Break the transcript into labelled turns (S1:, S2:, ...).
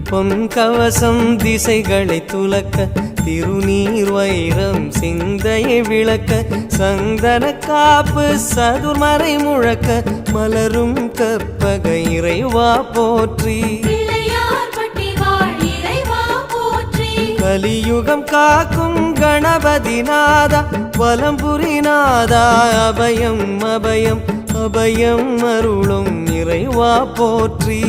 S1: பொன் கவசம் திசைகளை துலக்க திருநீர் வைரம் சிந்தையை விளக்க சந்தன காப்பு சதுர்மறை முழக்க மலரும் கற்பக இறைவா போற்றி கலியுகம் காக்கும் கணபதிநாதா வலம்புரிநாதா அபயம் அபயம் அபயம் அருளும் இறைவா போற்றி